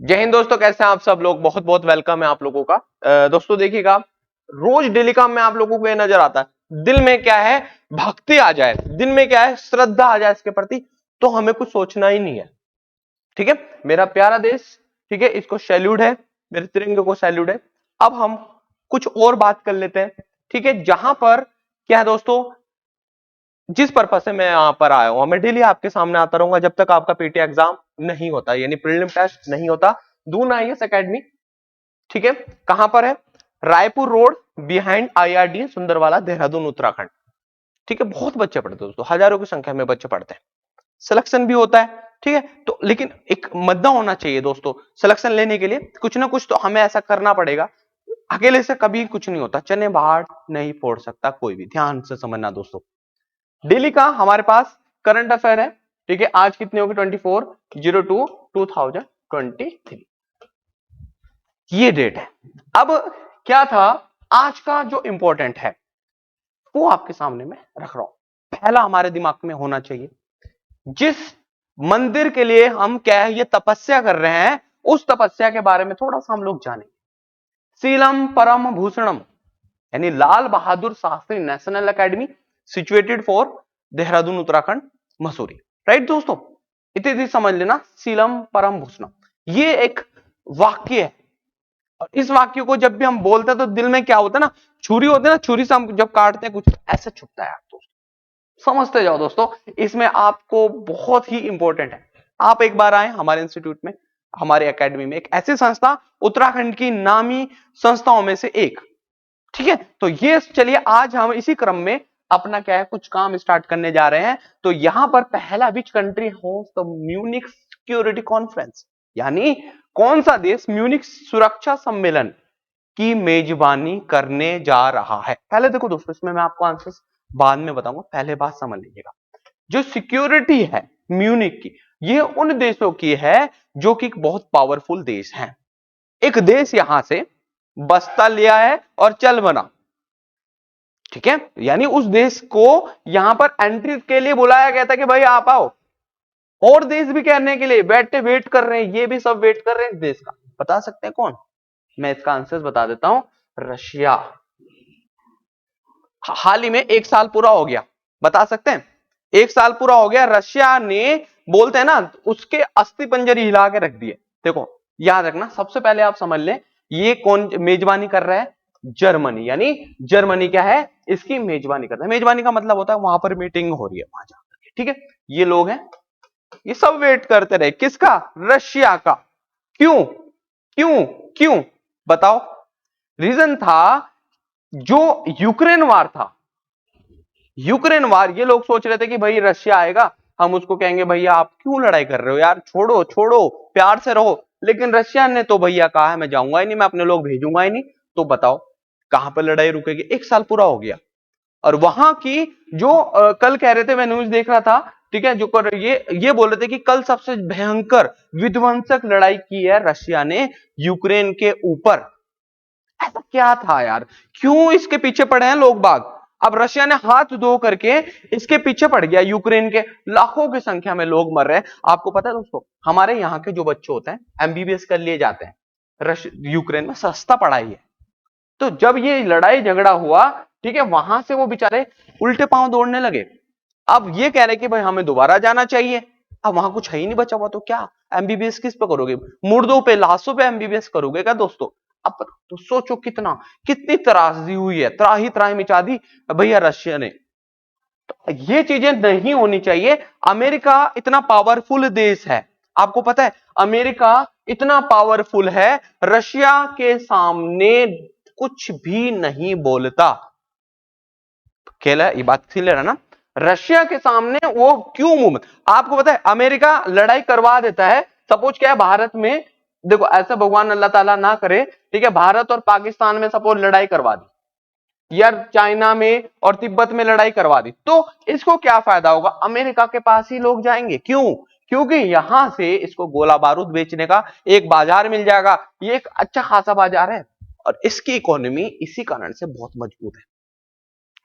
जय हिंद दोस्तों, कैसे हैं आप सब लोग। बहुत बहुत वेलकम है आप लोगों का। दोस्तों देखिएगा, रोज डेली काम में आप लोगों को ये नजर आता है, दिल में क्या है, भक्ति आ जाए, दिल में क्या है, श्रद्धा आ जाए इसके प्रति, तो हमें कुछ सोचना ही नहीं है। ठीक है, मेरा प्यारा देश, ठीक है, इसको सैल्यूट है, मेरे तिरंगे को सैल्यूट है। अब हम कुछ और बात कर लेते हैं। ठीक है, जहां पर क्या है दोस्तों, जिस पर्पज से मैं यहां पर आया हूं, मैं डेली आपके सामने आता रहूंगा जब तक आपका पीटी एग्जाम नहीं होता, यानी प्रीलिम टेस्ट नहीं होता। दून आईएएस एकेडमी, ठीक है, कहां पर है, Raipur road behind IRD Sundarwala, Dehradun, Uttarakhand. ठीक है, बहुत बच्चे पढ़ते हैं दोस्तों, हजारों की संख्या में बच्चे पढ़ते हैं, सिलेक्शन भी होता है। ठीक है, तो लेकिन एक मुद्दा होना चाहिए दोस्तों, सिलेक्शन लेने के लिए कुछ ना कुछ तो हमें ऐसा करना पड़ेगा। अकेले से कभी कुछ नहीं होता, चने बाहर नहीं फोड़ सकता कोई भी, ध्यान से समझना दोस्तों। डेली का हमारे पास करंट अफेयर है। ठीक है, आज कितनी होगी, 24/02/2023, ये डेट है। अब क्या था, आज का जो इंपॉर्टेंट है वो आपके सामने में रख रहा हूं। पहला हमारे दिमाग में होना चाहिए, जिस मंदिर के लिए हम क्या है, ये तपस्या कर रहे हैं, उस तपस्या के बारे में थोड़ा सा हम लोग जानेंगे। सीलम परम भूषणम, यानी Lal Bahadur Shastri national academy, situated for Dehradun, Uttarakhand, Mussoorie. Right दोस्तों, इतनी समझ लेना, सीलम परम भूषणम, ये एक वाक्य है। और इस वाक्य को जब भी हम बोलते हैं तो दिल में क्या होता है ना, छुरी होती है ना, छुरी से हम जब काटते हैं कुछ ऐसा छुपता है दोस्तों, समझते जाओ दोस्तों। इसमें आपको बहुत ही इंपॉर्टेंट है, आप एक बार आए हमारे इंस्टीट्यूट में, हमारे एकेडमी में, एक ऐसी संस्था, उत्तराखंड की नामी संस्थाओं में से एक। ठीक है, तो ये चलिए आज हम इसी क्रम में अपना क्या है, कुछ काम स्टार्ट करने जा रहे हैं। तो यहां पर पहला, which country host the Munich security conference, यानी कौन सा देश म्यूनिक सुरक्षा सम्मेलन की मेजबानी करने जा रहा है। पहले देखो दोस्तों, इसमें मैं आपको आंसर बाद में बताऊंगा, पहले बात समझ लीजिएगा। जो सिक्योरिटी है म्यूनिक की, ये उन देशों की है जो कि बहुत पावरफुल देश है। एक देश यहां से बस्ता लिया है और चल बना, ठीक है, यानी उस देश को यहां पर एंट्री के लिए बुलाया गया था कि भाई आप आओ, और देश भी कहने के लिए बैठे वेट कर रहे हैं, ये भी सब वेट कर रहे हैं इस देश का। बता सकते हैं कौन, मैं इसका आंसर बता देता हूं, रशिया। हाल ही में 1 साल पूरा हो गया, बता सकते हैं, 1 साल पूरा हो गया, रशिया ने, बोलते हैं ना, उसके अस्थि पंजर हिला के रख दिए। देखो याद रखना, सबसे पहले आप समझ लें, ये कौन मेजबानी कर रहा है, जर्मनी, यानी जर्मनी क्या है, इसकी मेजबानी करता है। मेजबानी का मतलब होता है वहां पर मीटिंग हो रही है वहां जाकर, ठीक है, ये लोग हैं, ये सब वेट करते रहे, किसका, रशिया का। क्यों क्यों क्यों बताओ, रीजन था, जो यूक्रेन वार था, यूक्रेन वार, ये लोग सोच रहे थे कि भाई रशिया आएगा, हम उसको कहेंगे भैया आप क्यों लड़ाई कर रहे हो यार, छोड़ो छोड़ो, प्यार से रहो। लेकिन रशिया ने तो भैया कहा है मैं जाऊंगा ही नहीं, मैं अपने लोग भेजूंगा ही नहीं। तो बताओ कहां पर लड़ाई रुकेगी, 1 साल पूरा हो गया। और वहां की जो कल कह रहे थे, मैं न्यूज देख रहा था, ठीक है, जो कर ये बोल रहे थे कि कल सबसे भयंकर विध्वंसक लड़ाई की है रशिया ने यूक्रेन के ऊपर। ऐसा क्या था यार, क्यों इसके पीछे पड़े हैं लोग बाग। अब रशिया ने हाथ धो करके इसके पीछे पड़ गया, यूक्रेन के लाखों की संख्या में लोग मर रहे हैं। आपको पता है दोस्तों, हमारे यहाँ के जो बच्चे होते हैं एमबीबीएस कर लिए जाते हैं, यूक्रेन में सस्ता पढ़ाई है। तो जब ये लड़ाई झगड़ा हुआ, ठीक है, वहां से वो बेचारे उल्टे पांव दौड़ने लगे। अब ये कह रहे कि भाई हमें दोबारा जाना चाहिए। अब वहां कुछ है ही नहीं बचा हुआ, तो क्या एमबीबीएस किस पे करोगे, मुर्दों पे, लाशों पे एमबीबीएस करोगे क्या दोस्तों। अब तो सोचो कितना, कितनी त्रासदी हुई है, त्राही त्राही मिटा दी भैया रशिया ने। तो ये चीजें नहीं होनी चाहिए। अमेरिका इतना पावरफुल देश है, आपको पता है, अमेरिका इतना पावरफुल है, रशिया के सामने कुछ भी नहीं बोलता। खेला ये बात क्लियर है ना, रशिया के सामने वो क्यों मुंह में। आपको पता है अमेरिका लड़ाई करवा देता है, सपोज क्या है भारत में, देखो ऐसा भगवान अल्लाह ताला ना करे, ठीक है, भारत और पाकिस्तान में सपोज लड़ाई करवा दी, या चाइना में और तिब्बत में लड़ाई करवा दी, तो इसको क्या फायदा होगा, अमेरिका के पास ही लोग जाएंगे। क्यों, क्योंकि यहां से इसको गोला बारूद बेचने का एक बाजार मिल जाएगा, ये एक अच्छा खासा बाजार है, और इसकी इकोनॉमी इसी कारण से बहुत मजबूत है।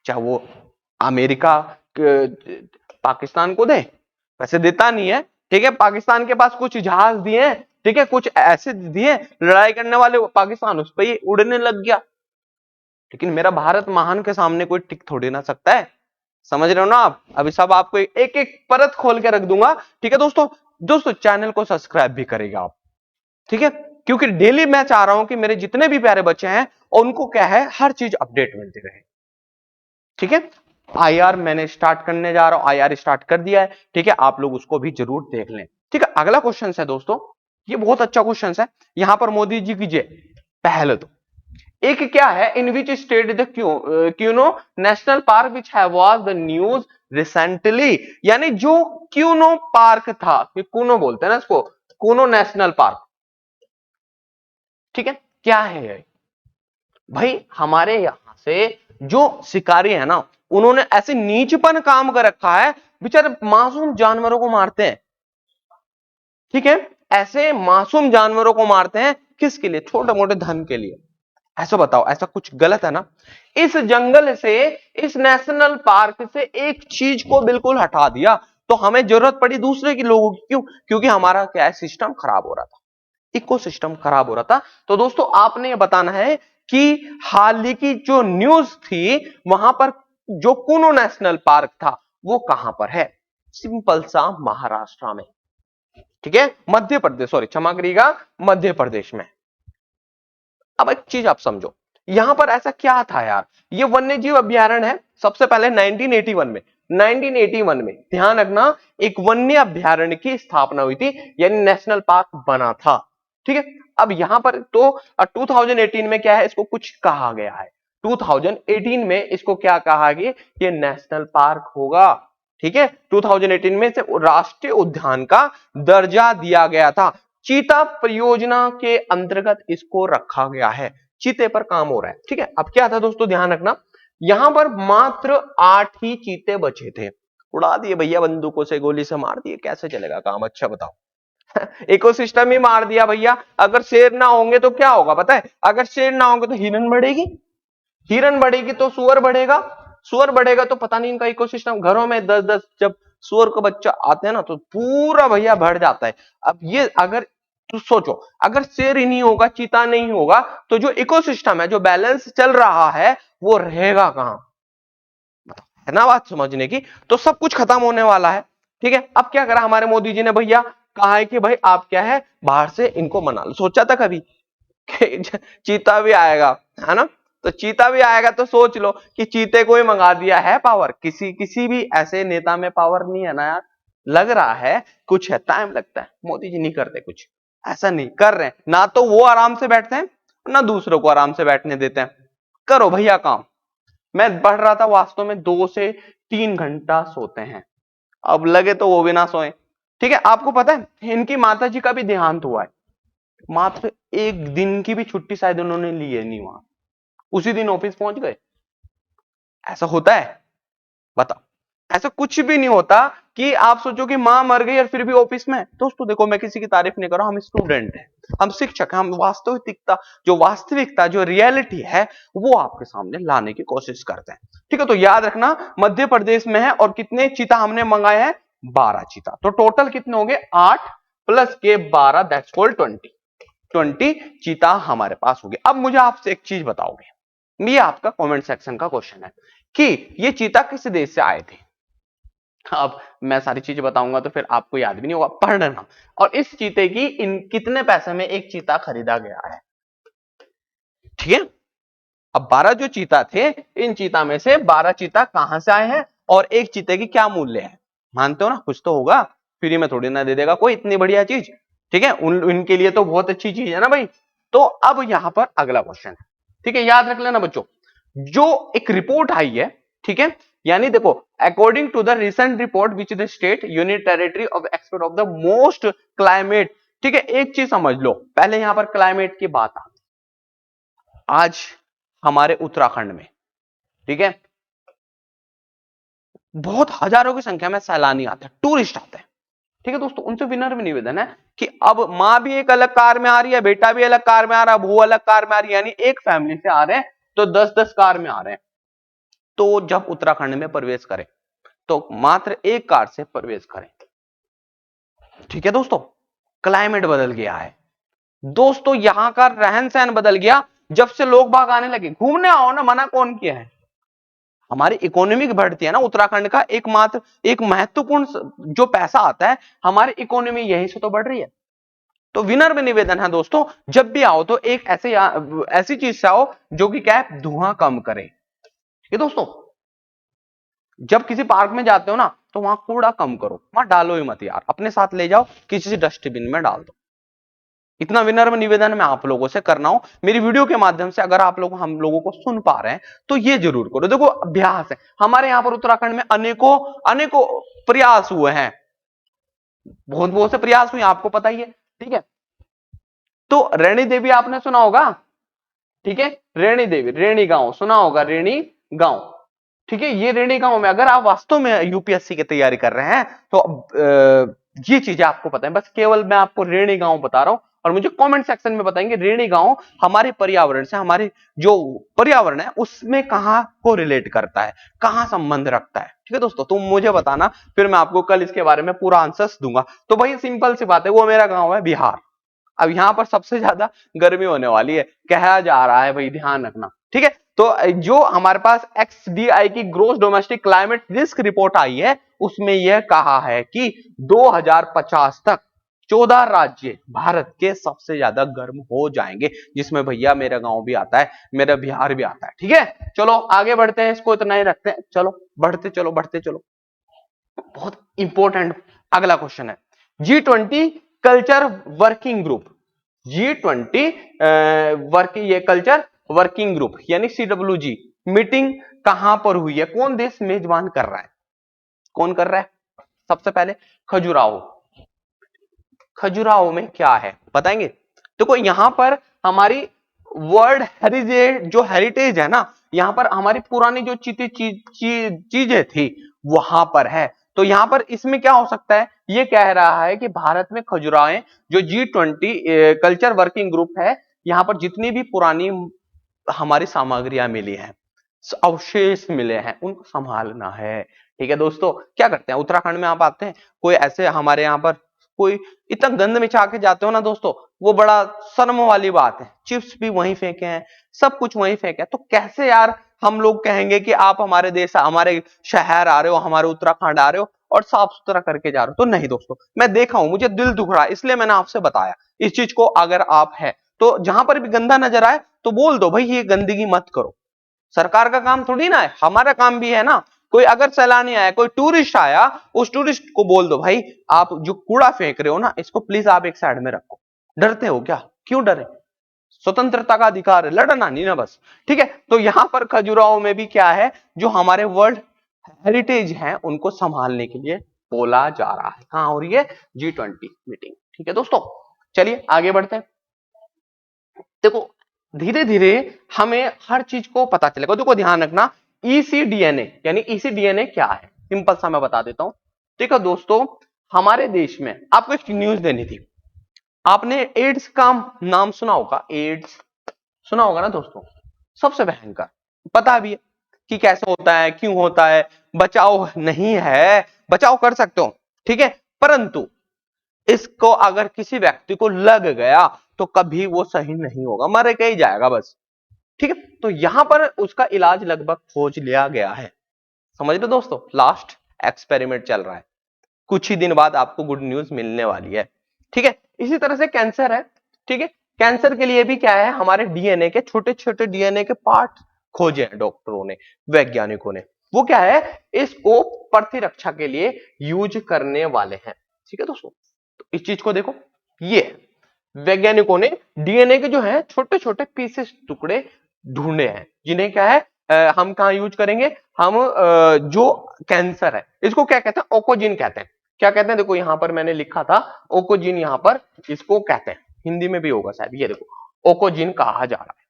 चाहे वो अमेरिका पाकिस्तान को दे, वैसे देता नहीं है, ठीक है, पाकिस्तान के पास कुछ जहाज दिए हैं, ठीक है, कुछ ऐसे दिए लड़ाई करने वाले, पाकिस्तान उस पर ही उड़ने लग गया। लेकिन मेरा भारत महान के सामने कोई टिक थोड़ी ना सकता है, समझ रहे हो ना आप। अभी सब आपको एक एक परत खोल के रख दूंगा, ठीक है दोस्तों। दोस्तों चैनल को सब्सक्राइब भी करेगा आप, ठीक है, क्योंकि डेली मैं चाह रहा हूं कि मेरे जितने भी प्यारे बच्चे हैं उनको क्या है, हर चीज अपडेट मिलती रहे, ठीक है। आईआर मैंने स्टार्ट करने जा रहा हूं, आईआर स्टार्ट कर दिया है, ठीक है, आप लोग उसको भी जरूर देख लें, ठीक है। अगला क्वेश्चन है दोस्तों, ये बहुत अच्छा क्वेश्चन है, यहां पर मोदी जी की जय। पहले तो एक क्या है, in which state the Kuno national park which was the news recently, यानी जो क्यूनो पार्क था, कूनो बोलते हैं ना इसको, कूनो नेशनल पार्क, ठीक है। क्या है ये भाई, हमारे यहां से जो शिकारी है ना, उन्होंने ऐसे नीचपन काम कर रखा है, बेचारे मासूम जानवरों को मारते हैं, ठीक है, ऐसे मासूम जानवरों को मारते हैं किसके लिए, छोटे मोटे धन के लिए। ऐसा बताओ, ऐसा कुछ गलत है ना। इस जंगल से, इस नेशनल पार्क से एक चीज को बिल्कुल हटा दिया तो हमें जरूरत पड़ी दूसरे की लोगों की, क्यों, क्योंकि हमारा क्या है, सिस्टम खराब हो रहा था, इकोसिस्टम खराब हो रहा था। तो दोस्तों आपने ये बताना है कि हाल ही की जो न्यूज थी, वहां पर जो कूनो नेशनल पार्क था वो कहां पर है, सिंपल सा महाराष्ट्र में, ठीक है, मध्य प्रदेश, सॉरी क्षमा करिएगा, मध्य प्रदेश में। अब एक चीज आप समझो, यहां पर ऐसा क्या था यार, ये वन्य जीव अभ्यारण्य है, सबसे पहले 1981 में, 1981 में ध्यान रखना, एक वन्य अभ्यारण्य की स्थापना हुई थी, यानी नेशनल पार्क बना था, ठीक है। अब यहां पर तो 2018 में क्या है, इसको कुछ कहा गया है, 2018 में इसको क्या कहा गया, ये नेशनल पार्क होगा, ठीक है। 2018 में से राष्ट्रीय उद्यान का दर्जा दिया गया था, चीता परियोजना के अंतर्गत इसको रखा गया है, चीते पर काम हो रहा है, ठीक है। अब क्या था दोस्तों, ध्यान रखना, यहां पर मात्र 8 ही चीते बचे थे, उड़ा दिए भैया, बंदूकों से गोली से मार दिए, कैसे चलेगा काम, अच्छा बताओ। इकोसिस्टम ही मार दिया भैया। अगर शेर ना होंगे तो क्या होगा पता है, अगर शेर ना होंगे तो हिरन बढ़ेगी, हिरन बढ़ेगी तो सुअर बढ़ेगा, सुअर बढ़ेगा तो पता नहीं इनका इकोसिस्टम, घरों में 10-10 जब सुअर का बच्चा आते हैं ना तो पूरा भैया बढ़ जाता है। अब ये अगर तो सोचो, अगर शेर ही नहीं होगा, चीता नहीं होगा, तो जो इकोसिस्टम है, जो बैलेंस चल रहा है, वो रहेगा कहां, है ना बात समझने की। तो सब कुछ खत्म होने वाला है, ठीक है। अब क्या करा हमारे मोदी जी ने भैया, कहा है कि भाई आप क्या है, बाहर से इनको मना लो। सोचा था कभी कि चीता भी आएगा, है ना, तो चीता भी आएगा तो सोच लो कि चीते को ही मंगा दिया है पावर, किसी किसी भी ऐसे नेता में पावर नहीं है ना यार, लग रहा है कुछ है, टाइम लगता है, मोदी जी नहीं करते कुछ, ऐसा नहीं कर रहे हैं ना, तो वो आराम से बैठते हैं ना दूसरों को आराम से बैठने देते हैं। करो भैया काम। मैं पढ़ रहा था, वास्तव में 2 से 3 घंटा सोते हैं, अब लगे तो वो भी ना सोए, ठीक है। आपको पता है इनकी माता जी का भी देहांत हुआ है, मात्र एक दिन की भी छुट्टी शायद उन्होंने ली है नहीं, वहां उसी दिन ऑफिस पहुंच गए। ऐसा होता है, बताओ, ऐसा कुछ भी नहीं होता कि आप सोचो कि मां मर गई और फिर भी ऑफिस में। दोस्तों देखो, मैं किसी की तारीफ नहीं कर रहा हूं, हम स्टूडेंट हैं, हम शिक्षक हैं, हम वास्तविकता, जो वास्तविकता, जो रियलिटी है, वो आपके सामने लाने की कोशिश करते हैं, ठीक है। तो याद रखना, मध्य प्रदेश में है, और कितने चीता हमने मंगाए हैं, 12 चीता, तो टोटल कितने होंगे, 8 प्लस के 12, दैट्स कॉल 20 चीता हमारे पास हो गए। अब मुझे आपसे एक चीज बताओगे, ये आपका कमेंट सेक्शन का क्वेश्चन है कि ये चीता किस देश से आए थे। अब मैं सारी चीजें बताऊंगा तो फिर आपको याद भी नहीं होगा, पढ़ना। और इस चीते की इन कितने पैसे में एक चीता खरीदा गया है, ठीक है। अब 12 जो चीता थे, इन चीता में से 12 चीता कहां से आए हैं, और एक चीते की क्या मूल्य है, मानते हो ना, कुछ तो होगा, फ्री में थोड़ी ना दे देगा कोई इतनी बढ़िया चीज, ठीक है। उनके लिए तो बहुत अच्छी चीज है ना भाई। तो अब यहां पर अगला क्वेश्चन है, ठीक है, याद रख लेना बच्चों, जो एक रिपोर्ट आई है, ठीक है, यानी देखो, according to the recent report which the state union territory of expert of the most climate, ठीक है। एक चीज समझ लो, पहले यहां पर क्लाइमेट की बात आ, आज हमारे उत्तराखंड में, ठीक है, बहुत हजारों की संख्या में सैलानी आते हैं, टूरिस्ट आते हैं, ठीक है दोस्तों। उनसे विनम्र निवेदन है कि अब मां भी एक अलग कार में आ रही है, बेटा भी अलग कार में आ रहा है, बहू अलग कार में आ रही है, यानी एक फैमिली से आ रहे हैं तो 10-10 कार में आ रहे हैं। तो जब उत्तराखंड में प्रवेश करें तो मात्र एक कार से प्रवेश करें, ठीक है दोस्तों। क्लाइमेट बदल गया है दोस्तों, यहां का रहन सहन बदल गया। जब से लोग बाग आने लगे, घूमने आओ ना, मना कौन किया है। हमारी इकोनॉमिक बढ़ती है ना, उत्तराखंड का एकमात्र एक महत्वपूर्ण जो पैसा आता है हमारी इकोनॉमी यहीं से तो बढ़ रही है। तो विनर में निवेदन है दोस्तों, जब भी आओ तो एक ऐसी चीज से आओ जो कि क्या है, धुआं कम करे। ये दोस्तों, जब किसी पार्क में जाते हो ना तो वहां कूड़ा कम करो, वहां डालो ही मत यार, अपने साथ ले जाओ, किसी डस्टबिन में डाल दो। इतना विनम्र निवेदन मैं आप लोगों से करना हूं मेरी वीडियो के माध्यम से। अगर आप लोग हम लोगों को सुन पा रहे हैं तो ये जरूर करो। देखो अभ्यास है हमारे यहाँ पर उत्तराखंड में, अनेकों अनेकों प्रयास हुए हैं, बहुत बहुत से प्रयास हुए, आपको पता ही है। ठीक है, तो रेणी देवी आपने सुना होगा, ठीक है, रेणी देवी, रेणी गांव सुना होगा, रेणी गांव। ठीक है, ये रेणी गांव में अगर आप वास्तव में यूपीएससी की तैयारी कर रहे हैं तो ये चीजें आपको पता है, बस केवल मैं आपको रेणी गांव बता रहा हूं और मुझे कमेंट सेक्शन में बताएंगे रेणी गांव हमारे पर्यावरण से, हमारे जो पर्यावरण है उसमें कहां को रिलेट करता है, कहां संबंध रखता है। ठीक है दोस्तों, तुम मुझे बताना, फिर मैं आपको कल इसके बारे में पूरा आंसर्स दूंगा। तो भाई सिंपल सी बात है, वो मेरा गांव है बिहार। अब यहां पर सबसे ज्यादा गर्मी होने वाली है, कहा जा रहा है भाई, ध्यान रखना। ठीक है, तो जो हमारे पास XDI की gross domestic climate risk report आई है उसमें यह कहा है कि 2050 तक 14 राज्य भारत के सबसे ज्यादा गर्म हो जाएंगे, जिसमें भैया मेरा गांव भी आता है, मेरा बिहार भी आता है। ठीक है, चलो आगे बढ़ते हैं, इसको इतना ही रखते हैं, चलो बढ़ते चलो बढ़ते चलो। बहुत इंपॉर्टेंट अगला क्वेश्चन है, G20 culture working group, G20 working, ये कल्चर वर्किंग ग्रुप यानी CWG मीटिंग कहां पर हुई है, कौन देश मेजबान कर रहा है, कौन कर रहा है। सबसे पहले खजुराहो, खजुराहो में क्या है बताएंगे। देखो यहां पर हमारी वर्ल्ड हेरिटेज, जो हेरिटेज है ना, यहां पर हमारी पुरानी जो चीजें थी वहां पर है। तो यहां पर इसमें क्या हो सकता है, ये कह रहा है कि भारत में खजुराहे, जो G20 कल्चर वर्किंग ग्रुप है, यहां पर जितनी भी पुरानी हमारी सामग्रियां मिली हैं, अवशेष मिले हैं, उनको संभालना है। ठीक है दोस्तों, क्या करते हैं उत्तराखंड में आप आते हैं, कोई ऐसे हमारे यहाँ पर कोई इतना गंद मिचा के जाते हो ना दोस्तों, वो बड़ा शर्म वाली बात है। चिप्स भी वहीं फेंके हैं, सब कुछ वहीं फेंके हैं, तो कैसे यार हम लोग कहेंगे कि आप हमारे देश, हमारे शहर आ रहे हो, हमारे उत्तराखंड आ रहे हो और साफ सुथरा करके जा रहे हो। तो नहीं दोस्तों, मैं देखा हूं, मुझे दिल दुख रहा है, इसलिए मैंने आपसे बताया इस चीज को। अगर आप है तो जहां पर भी गंदा नजर आए तो बोल दो भाई ये गंदगी मत करो। सरकार का काम थोड़ी ना है, हमारा काम भी है ना। कोई अगर सैलानी आया, कोई टूरिस्ट आया, उस टूरिस्ट को बोल दो भाई आप जो कूड़ा फेंक रहे हो ना, इसको प्लीज आप एक साइड में रखो। डरते हो क्या, क्यों डरे, स्वतंत्रता का अधिकार है, लड़ना नहीं ना बस। ठीक है, तो यहां पर खजुराहो में भी क्या है, जो हमारे वर्ल्ड हेरिटेज हैं उनको संभालने के लिए बोला जा रहा है। कहां हो रही है, G20 मीटिंग। ठीक है दोस्तों, चलिए आगे बढ़ते हैं। देखो धीरे धीरे हमें हर चीज को पता चलेगा। देखो ध्यान रखना, ECDNA यानी ECDNA क्या है, सिंपल सा मैं बता देता हूं। देखो दोस्तों, हमारे देश में आपको एक न्यूज देनी थी, आपने एड्स का नाम सुना होगा, एड्स सुना होगा ना दोस्तों, सबसे भयंकर, पता भी है कि कैसे होता है, क्यों होता है, बचाव नहीं है, बचाव कर सकते हो। ठीक है, परंतु इसको अगर किसी व्यक्ति को लग गया तो कभी वो सही नहीं होगा, मर के ही जाएगा बस। ठीक है, तो यहां पर उसका इलाज लगभग खोज लिया गया है। समझ लो दोस्तों, लास्ट एक्सपेरिमेंट चल रहा है, कुछ ही दिन बाद आपको गुड न्यूज मिलने वाली है। ठीक है, इसी तरह से कैंसर है। ठीक है, कैंसर के लिए भी क्या है, हमारे डीएनए के छोटे छोटे डीएनए के पार्ट खोजे हैं डॉक्टरों ने, वैज्ञानिकों ने। वो क्या है, इसको प्रतिरक्षा के लिए यूज करने वाले हैं। ठीक है दोस्तों, तो इस चीज को देखो, ये वैज्ञानिकों ने डीएनए के जो है छोटे छोटे पीसेस, टुकड़े ढूंढे हैं, जिन्हें क्या है हम कहा यूज करेंगे, हम जो कैंसर है इसको क्या कहते हैं, ओकोजिन कहते हैं। क्या कहते हैं, देखो यहां पर मैंने लिखा था ओकोजिन, यहां पर इसको कहते हैं, हिंदी में भी होगा शायद, ये देखो ओकोजिन कहा जा रहा है,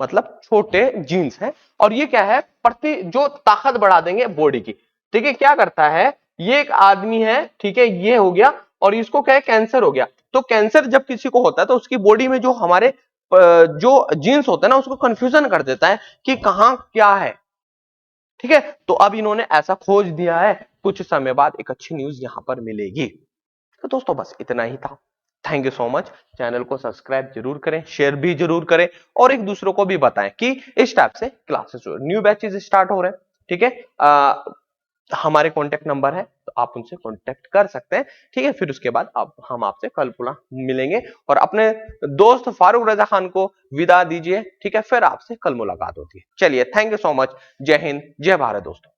मतलब छोटे जीन्स हैं। और ये क्या है, प्रति जो ताकत बढ़ा देंगे बॉडी की। ठीक है, क्या करता है, ये एक आदमी है, ठीक है, ये हो गया, और इसको क्या है, कैंसर हो गया। तो कैंसर जब किसी को होता है तो उसकी बॉडी में जो हमारे जो जीन्स होते हैं ना, उसको कंफ्यूजन कर देता है कि कहां क्या है। ठीक है, तो अब इन्होंने ऐसा खोज दिया है, कुछ समय बाद एक अच्छी न्यूज यहां पर मिलेगी। तो दोस्तों बस इतना ही था, thank you so much. Channel को सब्सक्राइब जरूर करें, शेयर भी जरूर करें और एक दूसरों को भी बताएं कि इस टाइप से क्लासेस न्यू बैचेस स्टार्ट हो रहे हैं। ठीक है, हमारे कॉन्टेक्ट नंबर है तो आप उनसे कॉन्टेक्ट कर सकते हैं। ठीक है, फिर उसके बाद आप हम आपसे कल पुनः मिलेंगे और अपने दोस्त फारूक रजा खान को विदा दीजिए। ठीक है, फिर आपसे कल मुलाकात होती है। चलिए, थैंक यू सो मच। जय हिंद, जय भारत दोस्तों।